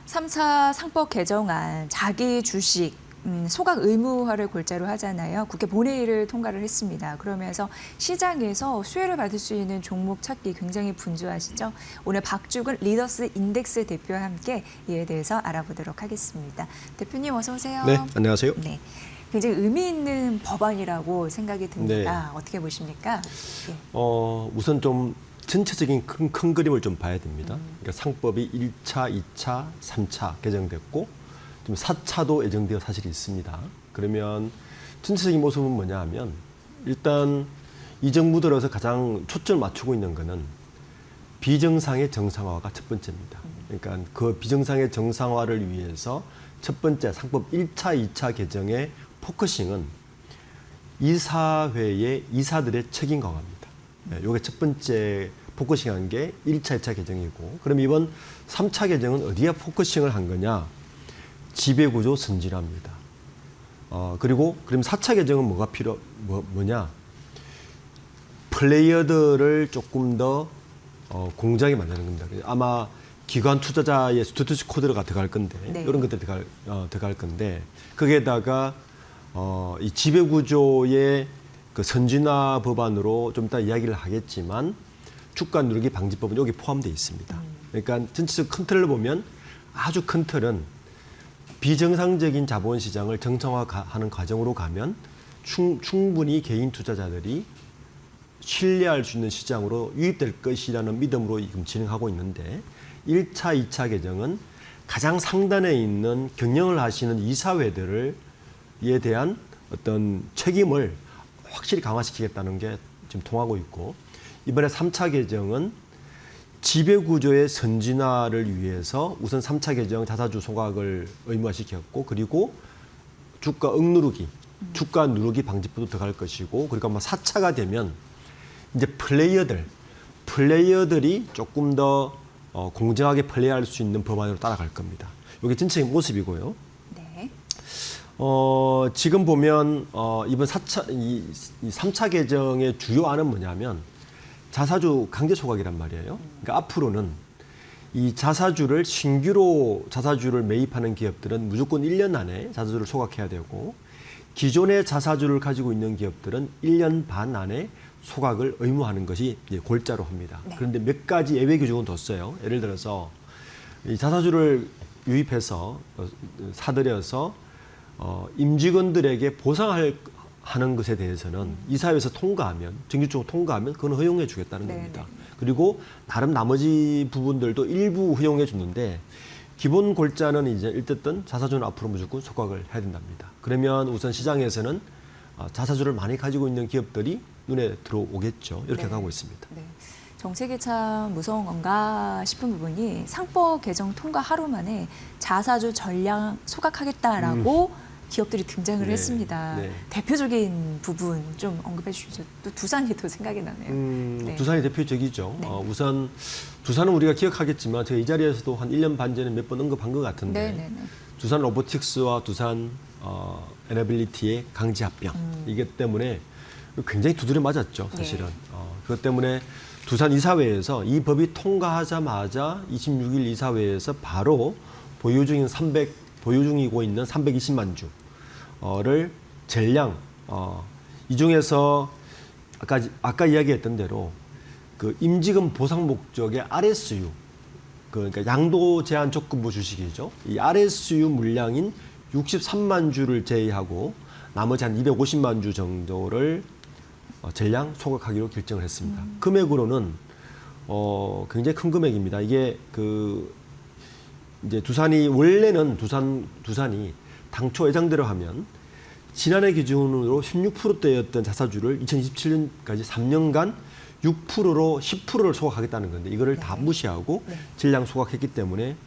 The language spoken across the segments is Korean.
3차 상법 개정안 자기 주식 소각 의무화를 골자로 하잖아요. 국회 본회의를 통과를 했습니다. 그러면서 시장에서 수혜를 받을 수 있는 종목 찾기 굉장히 분주하시죠. 오늘 박주근 리더스 인덱스 대표와 함께 이에 대해서 알아보도록 하겠습니다. 대표님 어서 오세요. 네, 안녕하세요. 네, 굉장히 의미 있는 법안이라고 생각이 듭니다. 네. 어떻게 보십니까? 예. 우선 좀 전체적인 큰 그림을 좀 봐야 됩니다. 그러니까 상법이 1차, 2차, 3차 개정됐고 좀 4차도 예정되어 사실이 있습니다. 그러면 전체적인 모습은 뭐냐 하면 일단 이 정부 들어서 가장 초점을 맞추고 있는 거는 비정상의 정상화가 첫 번째입니다. 그러니까 그 비정상의 정상화를 위해서 첫 번째 상법 1차, 2차 개정의 포커싱은 이사회의 이사들의 책임 강화입니다. 이게 첫 번째 포커싱한 게 1차, 2차 개정이고, 그럼 이번 3차 개정은 어디에 포커싱을 한 거냐? 지배구조 선진화입니다. 그리고 그럼 4차 개정은 뭐냐? 플레이어들을 조금 더 공정하게 만드는 겁니다. 아마 기관 투자자의 스튜어드십 코드가 들어갈 건데, 네. 이런 것들이 들어갈 건데, 거기에다가 이 지배구조의 그 선진화 법안으로 좀 이따 이야기를 하겠지만 주가 누르기 방지법은 여기 포함되어 있습니다. 그러니까 전체적 큰 틀을 보면 아주 큰 틀은 비정상적인 자본시장을 정상화하는 과정으로 가면 충분히 개인 투자자들이 신뢰할 수 있는 시장으로 유입될 것이라는 믿음으로 지금 진행하고 있는데 1차, 2차 개정은 가장 상단에 있는 경영을 하시는 이사회들에 대한 어떤 책임을 확실히 강화시키겠다는 게 지금 통하고 있고, 이번에 3차 개정은 지배구조의 선진화를 위해서 우선 3차 개정 자사주 소각을 의무화시켰고, 그리고 주가 억누르기, 주가 누르기 방지법도 들어갈 것이고, 그리고 아마 4차가 되면 이제 플레이어들이 조금 더 공정하게 플레이할 수 있는 법안으로 따라갈 겁니다. 이게 전체적인 모습이고요. 네. 지금 보면 이번 3차 개정의 주요안은 뭐냐면 자사주 강제 소각이란 말이에요. 그러니까 앞으로는 이 자사주를 신규로 자사주를 매입하는 기업들은 무조건 1년 안에 자사주를 소각해야 되고, 기존의 자사주를 가지고 있는 기업들은 1년 반 안에 소각을 의무화하는 것이 이제 골자로 합니다. 네. 그런데 몇 가지 예외 규정은 뒀어요. 예를 들어서 이 자사주를 유입해서 사들여서 임직원들에게 보상하는 것에 대해서는 이사회에서 통과하면, 정규적으로 통과하면 그건 허용해 주겠다는 겁니다. 그리고 나름 나머지 부분들도 일부 허용해 주는데, 기본 골자는 이제 일단은 자사주는 앞으로 무조건 소각을 해야 된답니다. 그러면 우선 시장에서는 자사주를 많이 가지고 있는 기업들이 눈에 들어오겠죠. 이렇게 네. 가고 있습니다. 네. 정책이 참 무서운 건가 싶은 부분이 상법 개정 통과 하루 만에 자사주 전량 소각하겠다라고 기업들이 등장을 네. 했습니다. 네. 대표적인 부분 좀 언급해 주시죠. 또 두산이 또 생각이 나네요. 네. 두산이 대표적이죠. 네. 우선 두산은 우리가 기억하겠지만 제가 이 자리에서도 한 1년 반 전에 몇 번 언급한 것 같은데, 네. 두산 로보틱스와 두산 에너빌리티의 강제 합병, 이게 때문에 굉장히 두드려 맞았죠, 사실은. 네. 그것 때문에 두산 이사회에서 이 법이 통과하자마자 26일 이사회에서 바로 보유 중이고 있는 320만 주를 전량, 이 중에서 아까 이야기했던 대로 그 임직원 보상 목적의 RSU, 그러니까 양도 제한 조건부 주식이죠. 이 RSU 물량인 63만 주를 제외하고 나머지 한 250만 주 정도를 전량 소각하기로 결정을 했습니다. 금액으로는 굉장히 큰 금액입니다. 이게 이제 원래는 두산이 당초 예정대로 하면 지난해 기준으로 16%대였던 자사주를 2027년까지 3년간 6%로 10%를 소각하겠다는 건데, 이거를 다 무시하고 전량 소각했기 때문에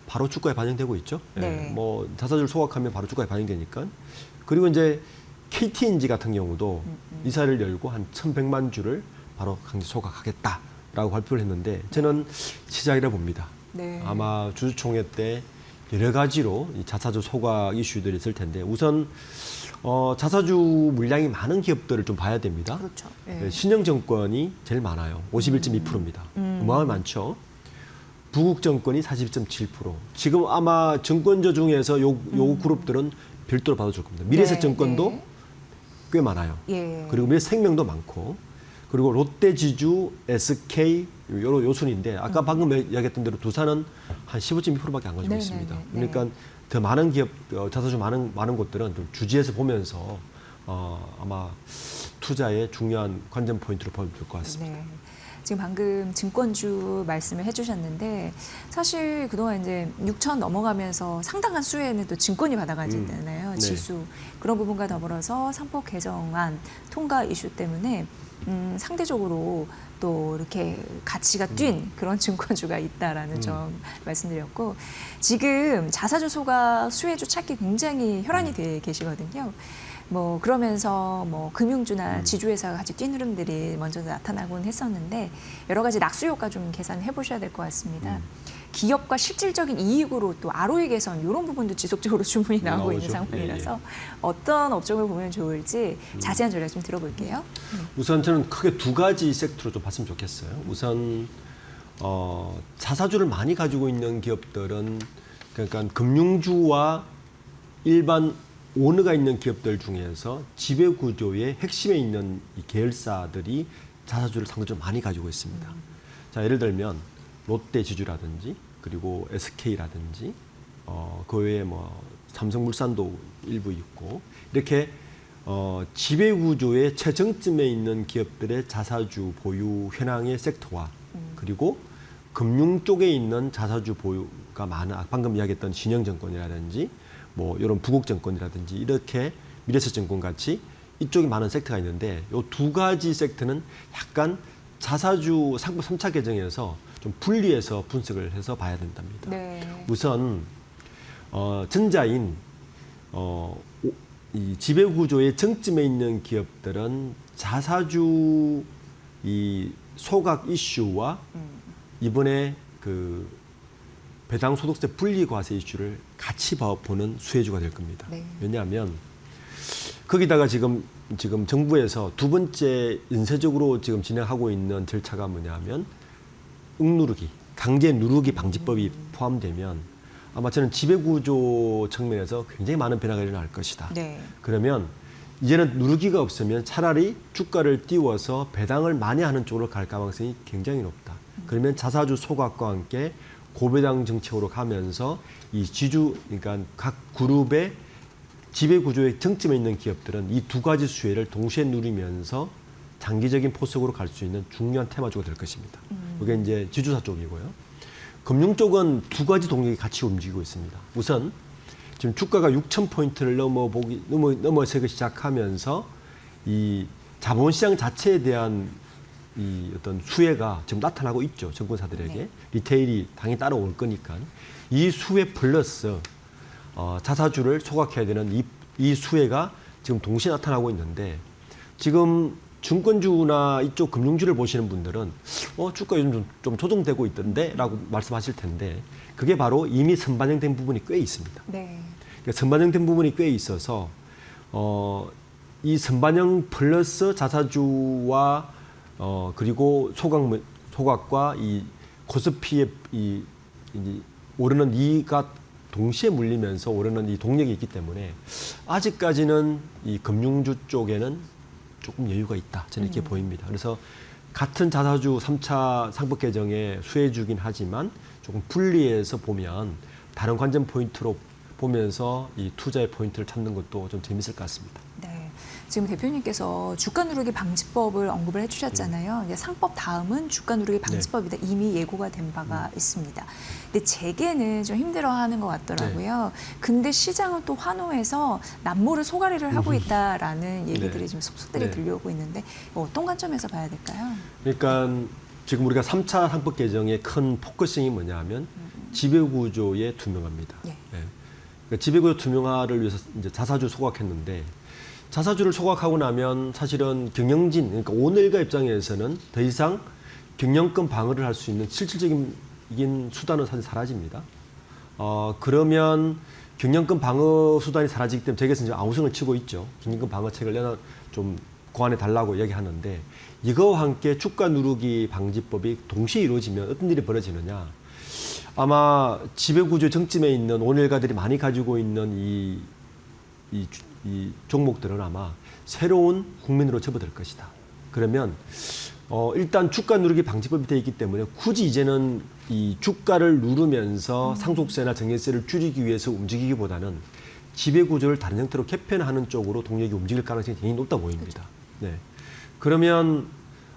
바로 주가에 반영되고 있죠. 네. 뭐 자사주를 소각하면 바로 주가에 반영되니까. 그리고 이제 KTNG 같은 경우도 이사를 열고 한 1,100만 주를 바로 강제 소각하겠다라고 발표를 했는데, 저는 시작이라 봅니다. 네. 아마 주주총회 때 여러 가지로 이 자사주 소각 이슈들이 있을 텐데, 우선 자사주 물량이 많은 기업들을 좀 봐야 됩니다. 그렇죠. 네. 신영증권이 제일 많아요. 51.2%입니다. 어마어마하게 많죠. 부국 정권이 42.7%. 지금 아마 정권조 중에서 요 그룹들은 별도로 받아줄 겁니다. 미래에셋 네, 정권도 네. 꽤 많아요. 예. 그리고 미래생명도 많고, 그리고 롯데지주, SK 요 순인데 아까 방금 이야기했던 대로 두산은 한 15.2%밖에 안 가지고 네, 있습니다. 네, 네. 그러니까 더 많은 기업, 자사주 많은 곳들은 좀 주지해서 보면서 아마 투자의 중요한 관전 포인트로 보면 될 것 같습니다. 네. 지금 방금 증권주 말씀을 해주셨는데 사실 그동안 이제 6천 넘어가면서 상당한 수혜는 또 증권이 받아가잖아요. 네. 지수 그런 부분과 더불어서 상법 개정안 통과 이슈 때문에 상대적으로 또 이렇게 가치가 뛴 그런 증권주가 있다라는 점 말씀드렸고 지금 자사주 소각 수혜주 찾기 굉장히 혈안이 돼 계시거든요. 뭐 그러면서 뭐 금융주나 지주회사가 같이 뛴 흐름들이 먼저 나타나곤 했었는데 여러 가지 낙수 효과 좀 계산해 보셔야 될 것 같습니다. 기업과 실질적인 이익으로 또 ROE 개선 이런 부분도 지속적으로 주문이 나오고 있는 나오죠. 상황이라서 어떤 업종을 보면 좋을지 자세한 전략 좀 들어볼게요. 우선 저는 크게 두 가지 섹터로 좀 봤으면 좋겠어요. 우선 자사주를 많이 가지고 있는 기업들은 그러니까 금융주와 일반 오너가 있는 기업들 중에서 지배구조의 핵심에 있는 이 계열사들이 자사주를 상대적으로 많이 가지고 있습니다. 자, 예를 들면 롯데지주라든지 그리고 SK라든지 그 외에 뭐 삼성물산도 일부 있고 이렇게 지배구조의 최정점에 있는 기업들의 자사주 보유 현황의 섹터와 그리고 금융 쪽에 있는 자사주 보유가 많은 방금 이야기했던 신영증권이라든지 뭐 이런 부국증권이라든지 이렇게 미래에셋증권 같이 이쪽이 많은 섹터가 있는데 이 두 가지 섹터는 약간 자사주 상법 3차 개정에서 좀 분리해서 분석을 해서 봐야 된답니다. 네. 우선 전자인 이 지배구조의 정점에 있는 기업들은 자사주 이 소각 이슈와 이번에 그 배당 소득세 분리 과세 이슈를 같이 보는 수혜주가 될 겁니다. 네. 왜냐하면 거기다가 지금 정부에서 두 번째 연쇄적으로 지금 진행하고 있는 절차가 뭐냐면 응누르기, 강제 누르기 방지법이 포함되면 아마 저는 지배구조 측면에서 굉장히 많은 변화가 일어날 것이다. 네. 그러면 이제는 누르기가 없으면 차라리 주가를 띄워서 배당을 많이 하는 쪽으로 갈 가능성이 굉장히 높다. 그러면 자사주 소각과 함께 고배당 정책으로 가면서 이 지주, 그러니까 각 그룹의 지배 구조의 정점에 있는 기업들은 이 두 가지 수혜를 동시에 누리면서 장기적인 포석으로 갈 수 있는 중요한 테마주가 될 것입니다. 이게 이제 지주사 쪽이고요. 금융 쪽은 두 가지 동력이 같이 움직이고 있습니다. 우선 지금 주가가 6,000포인트를 넘어서기 시작하면서 이 자본시장 자체에 대한 이 어떤 수혜가 지금 나타나고 있죠. 증권사들에게. 네. 리테일이 당연히 따라올 거니까. 이 수혜 플러스 자사주를 소각해야 되는 이 수혜가 지금 동시에 나타나고 있는데 지금 증권주나 이쪽 금융주를 보시는 분들은 주가 요즘 좀 조정되고 있던데 라고 말씀하실 텐데 그게 바로 이미 선반영된 부분이 꽤 있습니다. 네. 그러니까 선반영된 부분이 꽤 있어서 이 선반영 플러스 자사주와 그리고 소각과 이 코스피의 이 오르는 이가 동시에 물리면서 오르는 이 동력이 있기 때문에 아직까지는 이 금융주 쪽에는 조금 여유가 있다. 저는 이렇게 보입니다. 그래서 같은 자사주 3차 상법 개정의 수혜주긴 하지만 조금 분리해서 보면 다른 관전 포인트로 보면서 이 투자의 포인트를 찾는 것도 좀 재밌을 것 같습니다. 네. 지금 대표님께서 주가 누르기 방지법을 언급을 해주셨잖아요. 이제 상법 다음은 주가 누르기 방지법이다. 이미 예고가 된 바가 있습니다. 근데 재계는 좀 힘들어하는 것 같더라고요. 근데 시장은 또 환호해서 남모를 소가리를 하고 있다라는 얘기들이 지금 속속들이 들려오고 있는데 어떤 관점에서 봐야 될까요? 그러니까 지금 우리가 3차 상법 개정의 큰 포커싱이 뭐냐면 지배구조의 투명화입니다. 네. 그러니까 지배구조 투명화를 위해서 이제 자사주 소각했는데 자사주를 소각하고 나면 사실은 경영진, 그러니까 오너일가 입장에서는 더 이상 경영권 방어를 할 수 있는 실질적인 수단은 사실 사라집니다. 그러면 경영권 방어 수단이 사라지기 때문에 저희에서 이제 아우성을 치고 있죠. 경영권 방어책을 좀 고안해 달라고 얘기하는데 이거와 함께 주가 누르기 방지법이 동시에 이루어지면 어떤 일이 벌어지느냐. 아마 지배구조 정점에 있는 오늘가들이 많이 가지고 있는 이 종목들은 아마 새로운 국민으로 접어들 것이다. 그러면 일단 주가 누르기 방지법이 되어 있기 때문에 굳이 이제는 이 주가를 누르면서 상속세나 증여세를 줄이기 위해서 움직이기보다는 지배구조를 다른 형태로 개편하는 쪽으로 동력이 움직일 가능성이 굉장히 높다 보입니다. 네. 그러면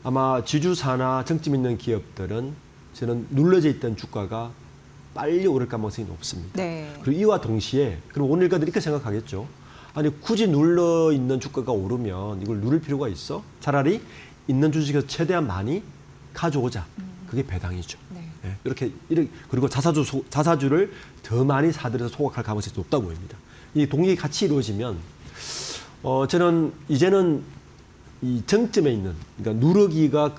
아마 지주사나 정점 있는 기업들은 저는 눌러져 있던 주가가 빨리 오를 가능성이 높습니다. 네. 그리고 이와 동시에 그럼 오늘가들이 이렇게 생각하겠죠. 아니 굳이 눌러 있는 주가가 오르면 이걸 누를 필요가 있어? 차라리 있는 주식에서 최대한 많이 가져오자. 그게 배당이죠. 네. 네, 이렇게 그리고 자사주를 더 많이 사들여서 소각할 가능성이 높다고 보입니다. 이 동력이 같이 이루어지면 저는 이제는 이 정점에 있는 그러니까 누르기가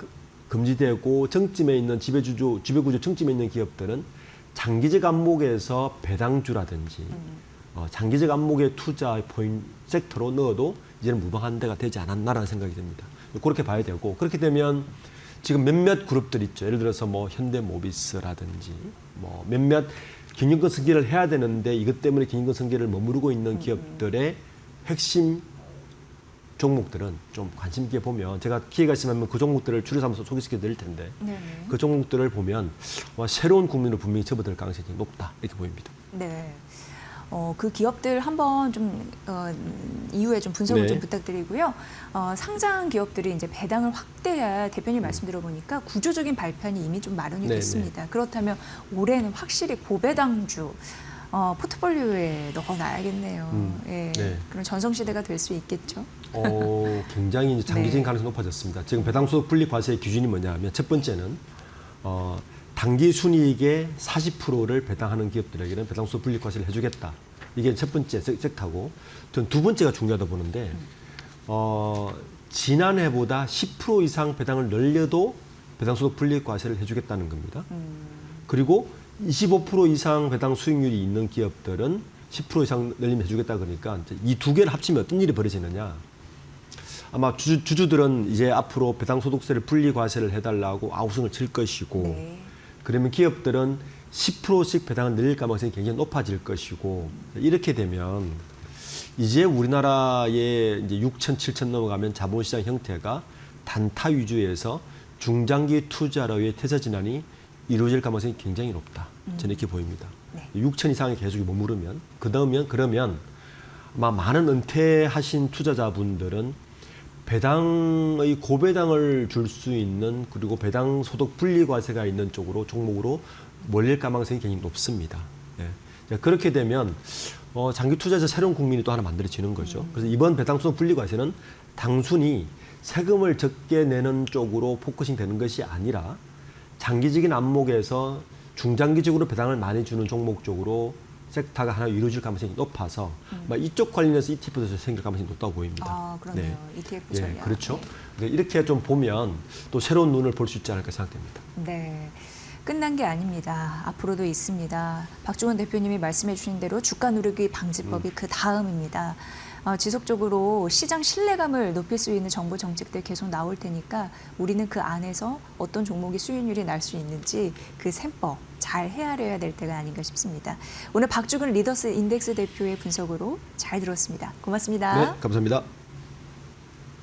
금지되고 정점에 있는 지배구조 정점에 있는 기업들은 장기적 안목에서 배당주라든지 장기적 안목의 투자 포인트 섹터로 넣어도 이제는 무방한 데가 되지 않았나라는 생각이 듭니다. 그렇게 봐야 되고 그렇게 되면 지금 몇몇 그룹들 있죠. 예를 들어서 뭐 현대모비스라든지 뭐 몇몇 경영권 승계를 해야 되는데 이것 때문에 경영권 승계를 머무르고 있는 기업들의 핵심 종목들은 좀 관심 있게 보면 제가 기회가 있으면 그 종목들을 줄여 삼아서 소개시켜 드릴 텐데 네네. 그 종목들을 보면 새로운 국민으로 분명히 접어들 가능성이 높다 이렇게 보입니다. 네. 그 기업들 한번 좀 이후에 좀 분석을 네. 좀 부탁드리고요. 상장 기업들이 이제 배당을 확대할 대표님 말씀 들어보니까 구조적인 발판이 이미 좀 마련이 네, 됐습니다. 그렇다면 올해는 확실히 고배당주 포트폴리오에 넣어놔야겠네요. 예. 네. 그럼 전성시대가 될 수 있겠죠. 굉장히 이제 장기적인 네. 가능성이 높아졌습니다. 지금 배당소득 분리과세의 기준이 뭐냐 하면 첫 번째는 단기 순이익의 40%를 배당하는 기업들에게는 배당소득 분리과세를 해주겠다. 이게 첫 번째 섹터고 저는 두 번째가 중요하다 보는데 지난해보다 10% 이상 배당을 늘려도 배당소득 분리과세를 해주겠다는 겁니다. 그리고 25% 이상 배당 수익률이 있는 기업들은 10% 이상 늘리면 해주겠다 그러니까 이 두 개를 합치면 어떤 일이 벌어지느냐. 아마 주주들은 이제 앞으로 배당소득세를 분리과세를 해달라고 아우성을 칠 것이고 네. 그러면 기업들은 10%씩 배당을 늘릴 가능성이 굉장히 높아질 것이고 이렇게 되면 이제 우리나라의 이제 6천, 7천 넘어가면 자본시장 형태가 단타 위주에서 중장기 투자로의 태세 진환이 이루어질 가능성이 굉장히 높다. 저는 이렇게 보입니다. 네. 6천 이상에 계속 머무르면 그러면 아마 많은 은퇴하신 투자자분들은 배당의 고배당을 줄 수 있는 그리고 배당 소득 분리과세가 있는 쪽으로 종목으로 몰릴 가능성이 굉장히 높습니다. 예. 그렇게 되면 장기 투자에서 새로운 국민이 또 하나 만들어지는 거죠. 그래서 이번 배당 소득 분리과세는 단순히 세금을 적게 내는 쪽으로 포커싱 되는 것이 아니라 장기적인 안목에서 중장기적으로 배당을 많이 주는 종목 쪽으로 섹터가 하나 이루어질 가능성이 높아서 이쪽 관련해서 ETF도 생길 가능성이 높다고 보입니다. 아, 그러네요. 네. ETF 전략. 예, 그렇죠. 이렇게 좀 보면 또 새로운 눈을 볼 수 있지 않을까 생각됩니다. 네. 끝난 게 아닙니다. 앞으로도 있습니다. 박주원 대표님이 말씀해 주신 대로 주가 누르기 방지법이 그 다음입니다. 지속적으로 시장 신뢰감을 높일 수 있는 정부 정책들 계속 나올 테니까 우리는 그 안에서 어떤 종목이 수익률이 날 수 있는지 그 셈법 잘 헤아려야 될 때가 아닌가 싶습니다. 오늘 박주근 리더스 인덱스 대표의 분석으로 잘 들었습니다. 고맙습니다. 네, 감사합니다.